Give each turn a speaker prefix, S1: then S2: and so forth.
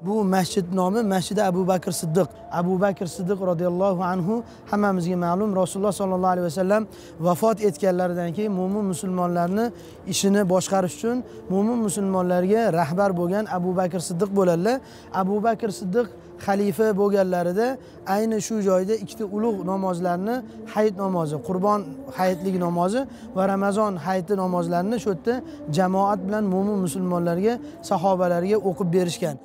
S1: Bu masjid nomi Masjid Abu Bakr Siddiq. Abu Bakr Siddiq radhiyallohu anhu hammamizga ma'lum, Rasululloh sallallohu alayhi vasallam vafot etganlaridan keyin mo'min musulmonlarni ishini boshqarish uchun mo'min musulmonlarga rahbar bo'lgan Abu Bakr Siddiq bo'ladilar. Abu Bakr Siddiq xalifa bo'lganlarida ayni shu joyda ikkita ulug' namozlarni, hayit namozi, Qurbon hayitlik namozi va Ramazon hayiti namozlarini shu yerda jamoat bilan mo'min musulmonlarga, sahobalarga o'qib berishgan.